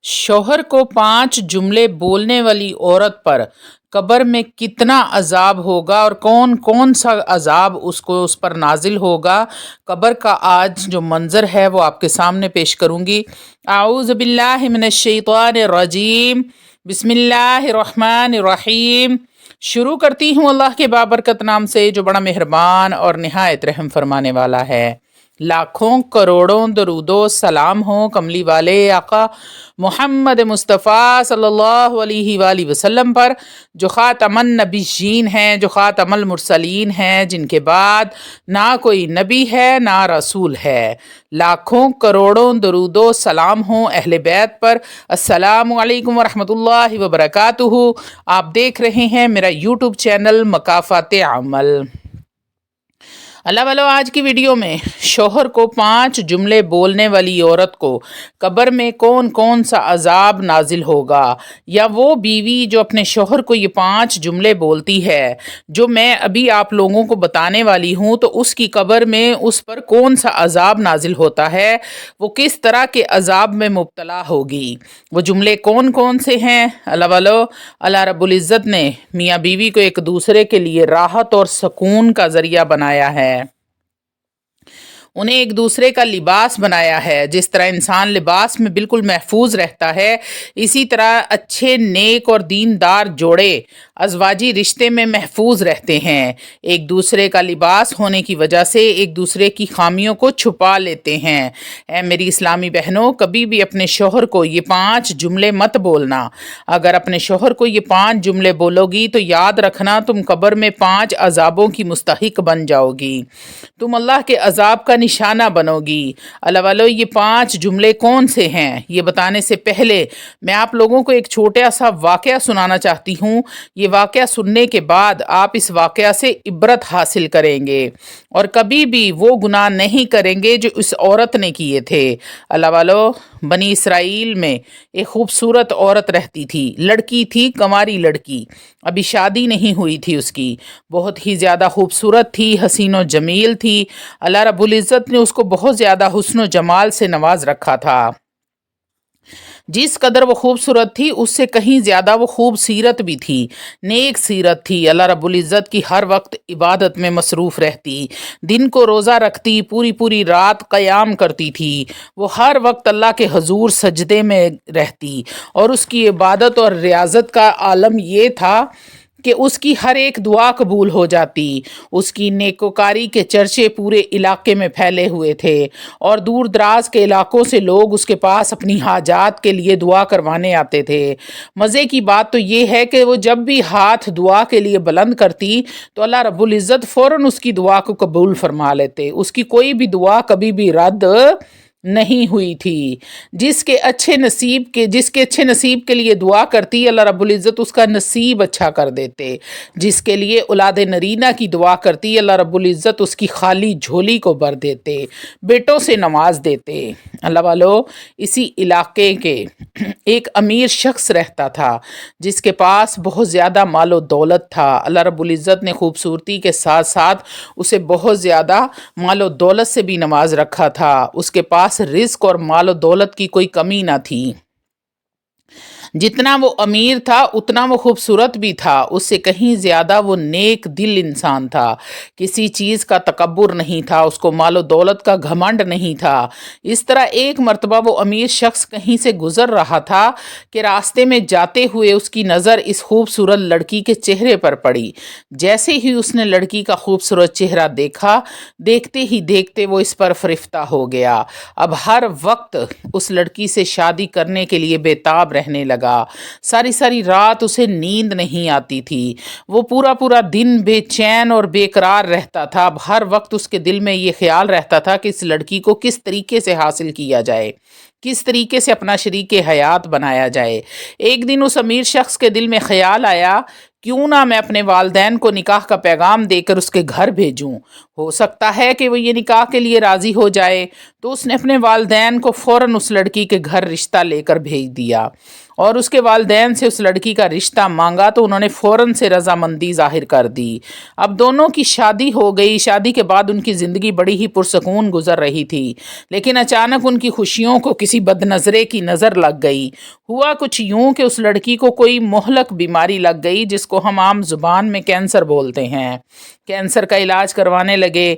शौहर को 5 जुमले बोलने वाली औरत पर कब्र में कितना अजाब होगा और कौन कौन सा अजाब उसको उस पर नाजिल होगा। कब्र का आज जो मंजर है वो आपके सामने पेश करूंगी। आऊज़ बिल्लाहि मिनश शैतानिर रजीम, बिस्मिल्लाहिर रहमानिर रहीम। शुरू करती हूँ अल्लाह के बाबरकत नाम से जो बड़ा मेहरबान और निहायत रहम फरमाने वाला है। लाखों करोड़ों दरूदो सलाम हो कमली वाले आका मोहम्मद मुस्तफ़ा सल्लल्लाहु अलैहि वसल्लम पर, जो ख़ातमन नबीयीन हैं, जो ख़ातमुल मुरसलीन हैं, जिनके बाद ना कोई नबी है ना रसूल है। लाखों करोड़ों दरूदो सलाम हो अहले बैत पर। अस्सलामु अलैकुम वरहमतुल्लाहि वबरकातुहू। आप देख रहे हैं मेरा यूट्यूब चैनल मकाफ़ात अमल। अल्लाह वालों, आज की वीडियो में शौहर को 5 जुमले बोलने वाली औरत को कब्र में कौन कौन सा अजाब नाजिल होगा, या वो बीवी जो अपने शौहर को ये 5 जुमले बोलती है जो मैं अभी आप लोगों को बताने वाली हूँ, तो उसकी कब्र में उस पर कौन सा अजाब नाजिल होता है, वो किस तरह के अजाब में मुब्तला होगी। वो जुमले कौन कौन से हैं। अल्लाह वालों, अल्लाह रब्बुल इज़्ज़त ने मियाँ बीवी को एक दूसरे के लिए राहत और सुकून का ज़रिया बनाया है, उन्हें एक दूसरे का लिबास बनाया है। जिस तरह इंसान लिबास में बिल्कुल महफूज रहता है, इसी तरह अच्छे नेक और दीनदार जोड़े अज़वाजी रिश्ते में महफूज रहते हैं। एक दूसरे का लिबास होने की वजह से एक दूसरे की खामियों को छुपा लेते हैं। ऐ मेरी इस्लामी बहनों, कभी भी अपने शौहर को ये 5 जुमले मत बोलना। अगर अपने शौहर को ये 5 जुमले बोलोगी तो याद रखना, तुम कब्र में 5 अजाबों की मुस्तहिक बन जाओगी, तुम अल्लाह के अजाब का निशाना बनोगी। अल्लाह वालों, ये 5 जुमले कौन से हैं ये बताने से पहले मैं आप लोगों को एक छोटा सा वाक़या सुनाना चाहती हूँ। ये वाक़या सुनने के बाद आप इस वाक़या से इबरत हासिल करेंगे और कभी भी वो गुनाह नहीं करेंगे जो इस औरत ने किए थे। अल्लाह वालों, बनी इसराइल में एक खूबसूरत औरत रहती थी। लड़की थी, कंवारी लड़की, अभी शादी नहीं हुई थी उसकी। बहुत ही ज़्यादा खूबसूरत थी, हसीन व जमील थी। अल्लाह रब्बुल इज़्ज़त ने उसको बहुत ज़्यादा हुस्न व जमाल से नवाज रखा था। जिस कदर वो खूबसूरत थी उससे कहीं ज़्यादा वो खूब सीरत भी थी, नेक सीरत थी। अल्लाह रब्बुल इज़्ज़त की हर वक्त इबादत में मसरूफ़ रहती, दिन को रोज़ा रखती, पूरी पूरी रात क़याम करती थी। वो हर वक्त अल्लाह के हजूर सजदे में रहती और उसकी इबादत और रियाज़त का आलम ये था कि उसकी हर एक दुआ कबूल हो जाती। उसकी नेकोकारी के चर्चे पूरे इलाके में फैले हुए थे और दूर दराज के इलाकों से लोग उसके पास अपनी हाजात के लिए दुआ करवाने आते थे। मज़े की बात तो ये है कि वो जब भी हाथ दुआ के लिए बुलंद करती तो अल्लाह रब्बुल इज़्ज़त फ़ौरन उसकी दुआ को कबूल फरमा लेते। उसकी कोई भी दुआ कभी भी रद्द नहीं हुई थी। जिसके अच्छे नसीब के लिए दुआ करती, अल्लाह रब्बुल इज़्ज़त उसका नसीब अच्छा कर देते। जिसके लिए औलाद नरीना की दुआ करती, अल्लाह रब्बुल इज़्ज़त उसकी खाली झोली को भर देते, बेटों से नवाज देते। अल्लाह वालों, इसी इलाके के एक अमीर शख्स रहता था जिसके पास बहुत ज़्यादा मालो दौलत था। अल्लाह रब्बुल इज़्ज़त ने खूबसूरती के साथ साथ उसे बहुत ज़्यादा मालो दौलत से भी नवाज रखा था। उसके पास रिस्क और मालो दौलत की कोई कमी ना थी। जितना वो अमीर था उतना वो खूबसूरत भी था, उससे कहीं ज़्यादा वो नेक दिल इंसान था। किसी चीज़ का तकब्बुर नहीं था, उसको मालो दौलत का घमंड नहीं था। इस तरह एक मर्तबा वो अमीर शख्स कहीं से गुज़र रहा था कि रास्ते में जाते हुए उसकी नज़र इस खूबसूरत लड़की के चेहरे पर पड़ी। जैसे ही उसने लड़की का खूबसूरत चेहरा देखा, देखते ही देखते वो इस पर फ़रिफ्ता हो गया। अब हर वक्त उस लड़की से शादी करने के लिए बेताब रहने लगा। सारी सारी रात उसे नींद नहीं आती थी। वो पूरा पूरा दिन बेचैन और बेकरार रहता था। अब हर वक्त उसके दिल में ये ख्याल रहता था कि इस लड़की को किस तरीके से हासिल किया जाए, किस तरीके से अपना शरीके हयात बनाया जाए। एक दिन उस अमीर शख्स के दिल में ख्याल आया क्यों ना मैं अपने वालदैन को निकाह का पैगाम देकर उसके घर भेजूं, हो सकता है कि वो ये निकाह के लिए राज़ी हो जाए। तो उसने अपने वालदैन को फ़ौरन उस लड़की के घर रिश्ता लेकर भेज दिया और उसके वालदैन से उस लड़की का रिश्ता मांगा तो उन्होंने फ़ौरन से रजामंदी ज़ाहिर कर दी। अब दोनों की शादी हो गई। शादी के बाद उनकी ज़िंदगी बड़ी ही पुरसकून गुजर रही थी, लेकिन अचानक उनकी खुशियों को किसी बदनज़रे की नज़र लग गई। हुआ कुछ यूं कि उस लड़की को कोई मोहलक बीमारी लग गई, जिसको हम आम जुबान में कैंसर बोलते हैं। कैंसर का इलाज करवाने लगे।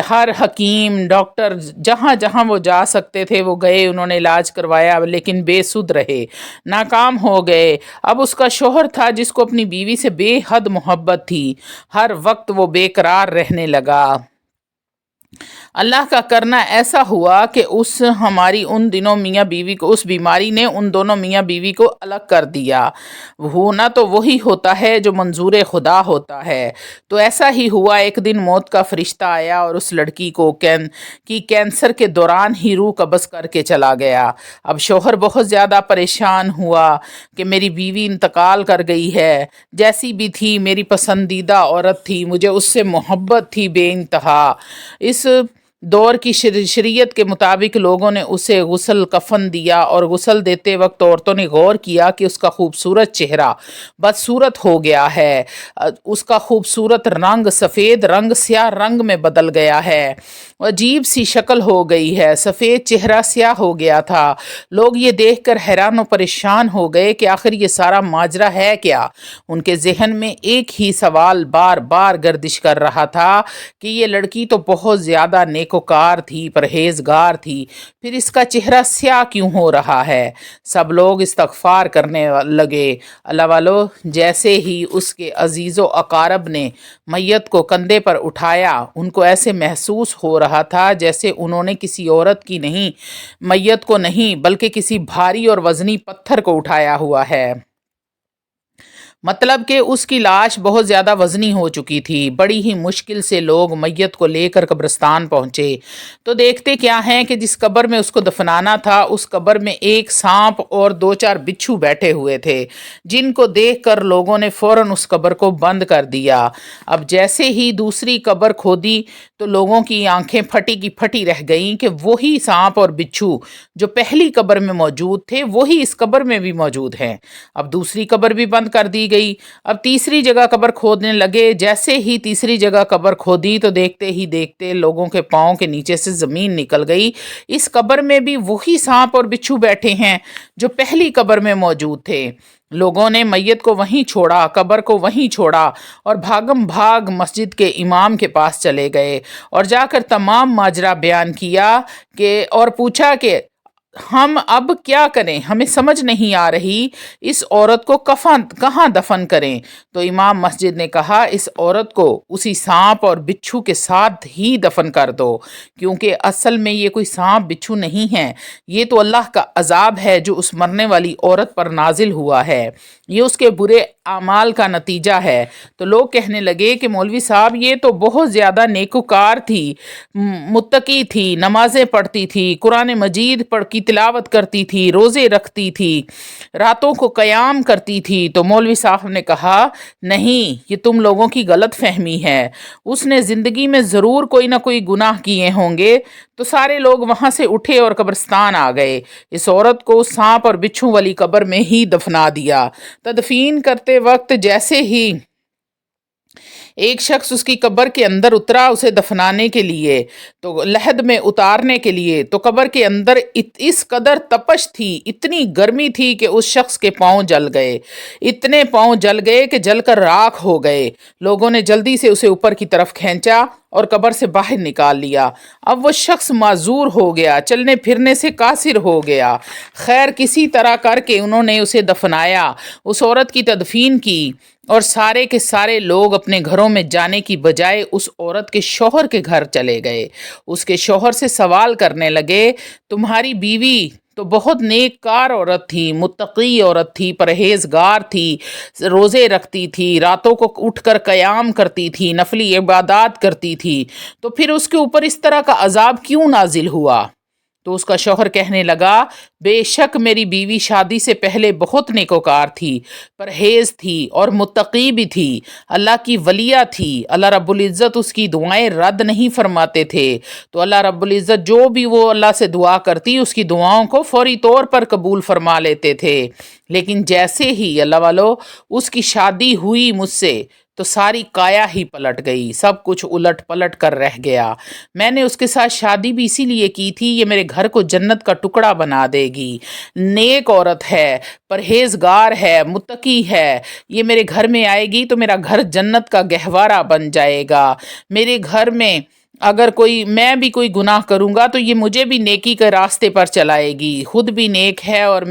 हर हकीम डॉक्टर जहाँ जहाँ वो जा सकते थे वो गए, उन्होंने इलाज करवाया, लेकिन बेसुध रहे, नाकाम हो गए। अब उसका शोहर था जिसको अपनी बीवी से बेहद मोहब्बत थी, हर वक्त वो बेकरार रहने लगा। अल्लाह का करना ऐसा हुआ कि उस हमारी उन दिनों मियाँ बीवी को, उस बीमारी ने उन दोनों मियाँ बीवी को अलग कर दिया। होना तो वही होता है जो मंजूर खुदा होता है। तो ऐसा ही हुआ, एक दिन मौत का फरिश्ता आया और उस लड़की को कैंसर के दौरान ही रूह कब्ज़ करके चला गया। अब शोहर बहुत ज़्यादा परेशान हुआ कि मेरी बीवी इंतकाल कर गई है, जैसी भी थी मेरी पसंदीदा औरत थी, मुझे उससे मोहब्बत थी बेइंतहा। इस दौर की शरीयत के मुताबिक लोगों ने उसे गुस्ल कफन दिया और गुस्ल देते वक्त औरतों ने गौर किया कि उसका खूबसूरत चेहरा बदसूरत हो गया है, उसका खूबसूरत रंग सफ़ेद रंग स्याह रंग में बदल गया है, अजीब सी शक्ल हो गई है, सफ़ेद चेहरा स्याह हो गया था। लोग ये देखकर हैरान और परेशान हो गए कि आखिर ये सारा माजरा है क्या। उनके जहन में एक ही सवाल बार बार गर्दिश कर रहा था कि ये लड़की तो बहुत ज़्यादा नेकोकार थी, परहेजगार थी, फिर इसका चेहरा स्याह क्यों हो रहा है। सब लोग इस्तगफार करने लगे। अल्लाह वालो, जैसे ही उसके अजीज़ो अकारब ने मैयत को कंधे पर उठाया, उनको ऐसे महसूस हो रहा था जैसे उन्होंने किसी औरत की नहीं, मैयत को नहीं, बल्कि किसी भारी और वज़नी पत्थर को उठाया हुआ है। मतलब कि उसकी लाश बहुत ज़्यादा वज़नी हो चुकी थी। बड़ी ही मुश्किल से लोग मैयत को लेकर कब्रिस्तान पहुँचे तो देखते क्या हैं कि जिस कब्र में उसको दफनाना था, उस कब्र में एक सांप और दो चार बिच्छू बैठे हुए थे, जिनको देखकर लोगों ने फ़ौरन उस कब्र को बंद कर दिया। अब जैसे ही दूसरी कब्र खोदी तो लोगों की आंखें फटी की फटी रह गईं कि वही सांप और बिच्छू जो पहली कब्र में मौजूद थे वही इस कब्र में भी मौजूद हैं। अब दूसरी कब्र भी बंद कर दी गई। अब तीसरी जगह कब्र खोदने लगे। जैसे ही तीसरी जगह कब्र खोदी तो देखते ही देखते लोगों के पाँव के नीचे से ज़मीन निकल गई। इस कब्र में भी वही सांप और बिच्छू बैठे हैं जो पहली कब्र में मौजूद थे। लोगों ने मैयत को वहीं छोड़ा, कब्र को वहीं छोड़ा और भागम भाग मस्जिद के इमाम के पास चले गए और जाकर तमाम माजरा बयान किया कि और पूछा कि हम अब क्या करें, हमें समझ नहीं आ रही, इस औरत को कहाँ दफन करें। तो इमाम मस्जिद ने कहा, इस औरत को उसी सांप और बिच्छू के साथ ही दफन कर दो, क्योंकि असल में ये कोई सांप बिच्छू नहीं है, ये तो अल्लाह का अजाब है जो उस मरने वाली औरत पर नाजिल हुआ है, ये उसके बुरे आमाल का नतीजा है। तो लोग कहने लगे कि मौलवी साहब ये तो बहुत ज़्यादा नेकोकार थी, मुत्तकी थी, नमाजें पढ़ती थी, कुरान मजीद पढ़ की तिलावत करती थी, रोज़े रखती थी, रातों को क़याम करती थी। तो मौलवी साहब ने कहा, नहीं, ये तुम लोगों की गलत फहमी है, उसने ज़िंदगी में ज़रूर कोई ना कोई गुनाह किए होंगे। तो सारे लोग वहाँ से उठे और कब्रिस्तान आ गए। इस औरत को सांप और बिच्छू वाली कब्र में ही दफना दिया। तदफीन करते वक्त जैसे ही एक शख्स उसकी कब्र के अंदर उतरा उसे दफनाने के लिए, तो लहद में उतारने के लिए, तो कब्र के अंदर इस कदर तपश थी, इतनी गर्मी थी कि उस शख्स के पाँव जल गए, इतने पाँव जल गए कि जलकर राख हो गए। लोगों ने जल्दी से उसे ऊपर की तरफ खींचा और कब्र से बाहर निकाल लिया। अब वो शख्स माजूर हो गया, चलने फिरने से कासिर हो गया। खैर किसी तरह करके उन्होंने उसे दफनाया, उस औरत की तदफीन की और सारे के सारे लोग अपने घरों में जाने की बजाय उस औरत के शौहर के घर चले गए। उसके शौहर से सवाल करने लगे, तुम्हारी बीवी तो बहुत नेककार औरत थी, मुत्तकी औरत थी, परहेजगार थी, रोज़े रखती थी, रातों को उठकर क़याम करती थी, नफली इबादत करती थी, तो फिर उसके ऊपर इस तरह का अजाब क्यों नाजिल हुआ। تو اس کا شوہر کہنے لگا بے شک میری بیوی شادی سے پہلے بہت نیکوکار تھی، پرہیز تھی اور متقی بھی تھی، اللہ کی ولیہ تھی، اللہ رب العزت اس کی دعائیں رد نہیں فرماتے تھے، تو اللہ رب العزت جو بھی وہ اللہ سے دعا کرتی اس کی دعاؤں کو فوری طور پر قبول فرما لیتے تھے۔ لیکن جیسے ہی اللہ والو اس کی شادی ہوئی مجھ سے تو ساری کایا ہی پلٹ گئی، سب کچھ الٹ پلٹ کر رہ گیا۔ میں نے اس کے ساتھ شادی بھی اسی لیے کی تھی، یہ میرے گھر کو جنت کا ٹکڑا بنا دے گی، نیک عورت ہے، پرہیزگار ہے، متقی ہے، یہ میرے گھر میں آئے گی تو میرا گھر جنت کا گہوارہ بن جائے گا۔ میرے گھر میں اگر میں بھی کوئی گناہ کروں گا تو یہ مجھے بھی نیکی کے راستے پر چلائے گی، خود بھی نیک ہے اور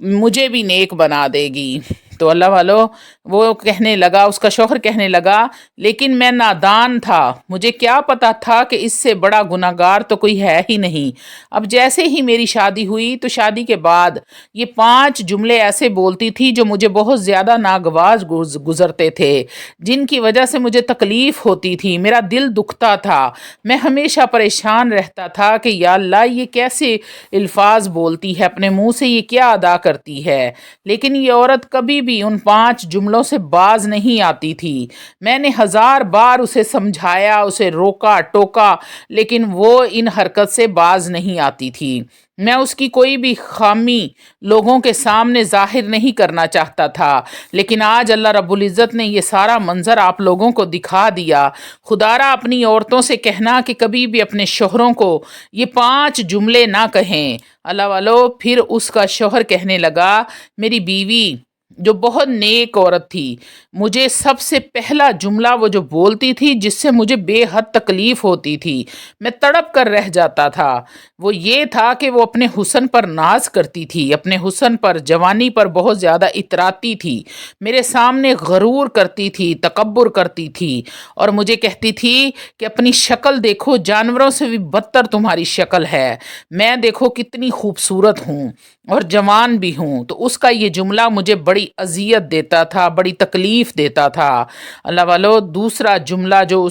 مجھے بھی نیک بنا دے گی۔ تو اللہ والو وہ کہنے لگا، اس کا شوہر کہنے لگا لیکن میں نادان تھا، مجھے کیا پتا تھا کہ اس سے بڑا گناہگار تو کوئی ہے ہی نہیں۔ اب جیسے ہی میری شادی ہوئی تو شادی کے بعد یہ 5 جملے ایسے بولتی تھی جو مجھے بہت زیادہ ناگوار گزرتے تھے، جن کی وجہ سے مجھے تکلیف ہوتی تھی، میرا دل دکھتا تھا، میں ہمیشہ پریشان رہتا تھا کہ یا اللہ یہ کیسے الفاظ بولتی ہے، اپنے منہ سے یہ کیا ادا کرتی ہے۔ لیکن یہ عورت کبھی بھی ان 5 جملوں سے باز نہیں آتی تھی۔ میں نے 1000 بار اسے سمجھایا، اسے روکا ٹوکا، لیکن وہ ان حرکت سے باز نہیں آتی تھی۔ میں اس کی کوئی بھی خامی لوگوں کے سامنے ظاہر نہیں کرنا چاہتا تھا، لیکن آج اللہ رب العزت نے یہ سارا منظر آپ لوگوں کو دکھا دیا۔ خدارا اپنی عورتوں سے کہنا کہ کبھی بھی اپنے شوہروں کو یہ 5 جملے نہ کہیں۔ اللہ والو پھر اس کا شوہر کہنے لگا میری بیوی جو بہت نیک عورت تھی، مجھے سب سے پہلا جملہ وہ جو بولتی تھی جس سے مجھے بے حد تکلیف ہوتی تھی، میں تڑپ کر رہ جاتا تھا، وہ یہ تھا کہ وہ اپنے حسن پر ناز کرتی تھی، اپنے حسن پر، جوانی پر بہت زیادہ اتراتی تھی، میرے سامنے غرور کرتی تھی، تکبر کرتی تھی، اور مجھے کہتی تھی کہ اپنی شکل دیکھو، جانوروں سے بھی بدتر تمہاری شکل ہے، میں دیکھو کتنی خوبصورت ہوں اور جوان بھی ہوں۔ تو اس کا یہ جملہ مجھے بڑی اذیت دیتا تھا، بڑی تکلیف دیتا تھا۔ اللہ والو دوسرا جملہ جو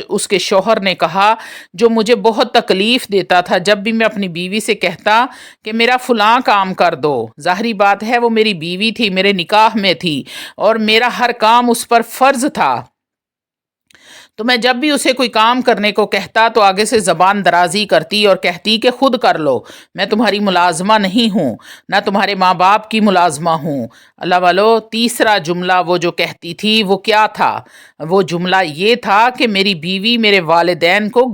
اس کے شوہر نے کہا جو مجھے بہت تکلیف دیتا تھا، جب بھی میں اپنی بیوی سے کہتا کہ میرا فلاں کام کر دو، ظاہری بات ہے وہ میری بیوی تھی، میرے نکاح میں تھی اور میرا ہر کام اس پر فرض تھا، تو میں جب بھی اسے کوئی کام کرنے کو کہتا تو آگے سے زبان درازی کرتی اور کہتی کہ خود کر لو، میں تمہاری ملازمہ نہیں ہوں، نہ تمہارے ماں باپ کی ملازمہ ہوں۔ اللہ والو تیسرا جملہ وہ جو کہتی تھی وہ کیا تھا؟ وہ جملہ یہ تھا کہ میری بیوی میرے والدین کو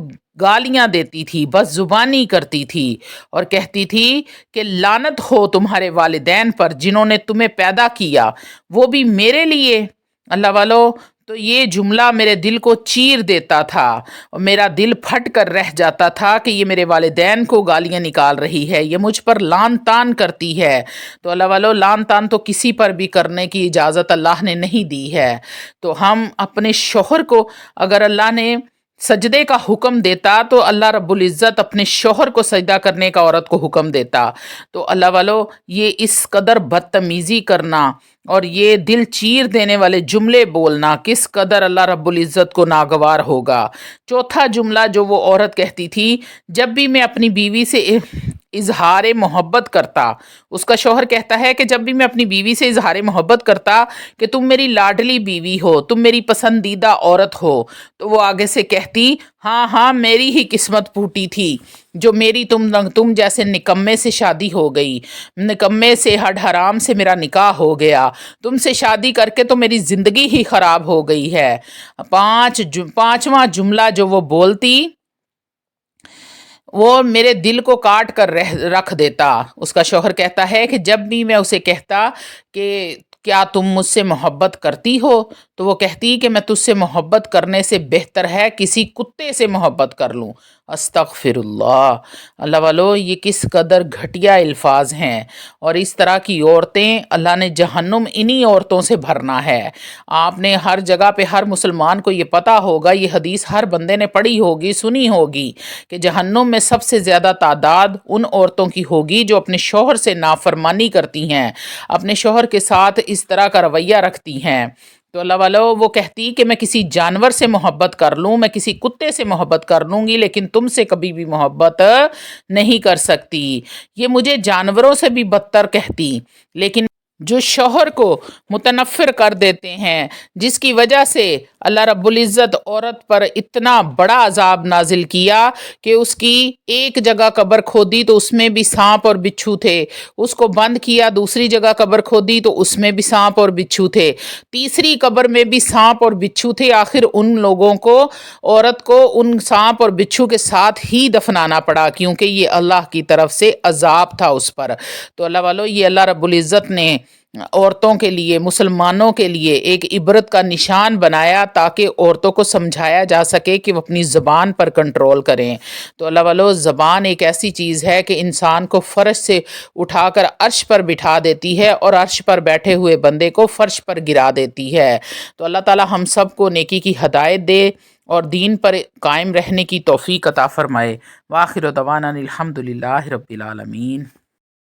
گالیاں دیتی تھی، بس زبانی کرتی تھی اور کہتی تھی کہ لعنت ہو تمہارے والدین پر جنہوں نے تمہیں پیدا کیا، وہ بھی میرے لیے۔ اللہ والو تو یہ جملہ میرے دل کو چیر دیتا تھا اور میرا دل پھٹ کر رہ جاتا تھا کہ یہ میرے والدین کو گالیاں نکال رہی ہے، یہ مجھ پر لعن طعن کرتی ہے۔ تو اللہ والو لعن طعن تو کسی پر بھی کرنے کی اجازت اللہ نے نہیں دی ہے، تو ہم اپنے شوہر کو اگر اللہ نے سجدے کا حکم دیتا تو اللہ رب العزت اپنے شوہر کو سجدہ کرنے کا عورت کو حکم دیتا۔ تو اللہ والو یہ اس قدر بدتمیزی کرنا اور یہ دل چیر دینے والے جملے بولنا کس قدر اللہ رب العزت کو ناگوار ہوگا۔ چوتھا جملہ جو وہ عورت کہتی تھی، جب بھی میں اپنی بیوی سے اظہار محبت کرتا، اس کا شوہر کہتا ہے کہ جب بھی میں اپنی بیوی سے اظہار محبت کرتا کہ تم میری لاڈلی بیوی ہو، تم میری پسندیدہ عورت ہو، تو وہ آگے سے کہتی ہاں ہاں میری ہی قسمت پھوٹی تھی جو میری تم جیسے نکمے سے شادی ہو گئی، نکمے سے ہڈ حرام سے میرا نکاح ہو گیا، تم سے شادی کر کے تو میری زندگی ہی خراب ہو گئی ہے۔ پانچواں جملہ جو وہ بولتی وہ میرے دل کو کاٹ کر رکھ دیتا۔ اس کا شوہر کہتا ہے کہ جب بھی میں اسے کہتا کہ کیا تم مجھ سے محبت کرتی ہو، تو وہ کہتی کہ میں تجھ سے محبت کرنے سے بہتر ہے کسی کتے سے محبت کر لوں۔ استغفر اللہ۔ اللہ والو یہ کس قدر گھٹیا الفاظ ہیں، اور اس طرح کی عورتیں اللہ نے جہنم انہی عورتوں سے بھرنا ہے۔ آپ نے ہر جگہ پہ ہر مسلمان کو یہ پتا ہوگا، یہ حدیث ہر بندے نے پڑھی ہوگی، سنی ہوگی کہ جہنم میں سب سے زیادہ تعداد ان عورتوں کی ہوگی جو اپنے شوہر سے نافرمانی کرتی ہیں، اپنے شوہر کے ساتھ اس طرح کا رویہ رکھتی ہیں تو اللہ वालों वो कहती कि मैं किसी जानवर से मोहब्बत कर लूँ, मैं किसी कुत्ते से मोहब्बत कर लूँगी, लेकिन तुमसे कभी भी मोहब्बत नहीं कर सकती। ये मुझे जानवरों से भी बदतर कहती, लेकिन जो शौहर को मुतनफ़िर कर देते हैं, जिसकी वजह से अल्लाह रब्बुल इज़्ज़त औरत पर इतना बड़ा अज़ाब नाज़िल किया कि उसकी एक जगह कब्र खोदी तो उसमें भी सांप और बिच्छू थे, उसको बंद किया, दूसरी जगह कब्र खोदी तो उसमें भी सांप और बिच्छू थे, तीसरी कब्र में भी सांप और बिच्छू थे। आखिर उन लोगों को, औरत को उन सांप और बिच्छू के साथ ही दफनाना पड़ा, क्योंकि ये अल्लाह की तरफ से अज़ाब था उस पर। तो अल्लाह वालों, ये अल्लाह रब्बुल इज़्ज़त ने औरतों के लिए, मुसलमानों के लिए एक इबरत का निशान बनाया, ताकि औरतों को समझाया जा सके कि वो अपनी ज़बान पर कंट्रोल करें। तो अल्लाह वालों, ज़बान एक ऐसी चीज़ है कि इंसान को फ़र्श से उठाकर अर्श पर बिठा देती है और अर्श पर बैठे हुए बंदे को फ़र्श पर गिरा देती है। तो अल्लाह ताला हम सब को नेकी की हदायत दे और दीन पर कायम रहने की तौफ़ीक अता फ़रमाए। वाखिर दवाना अनिल हम्दुलिल्लाहि रब्बिल आलमीन।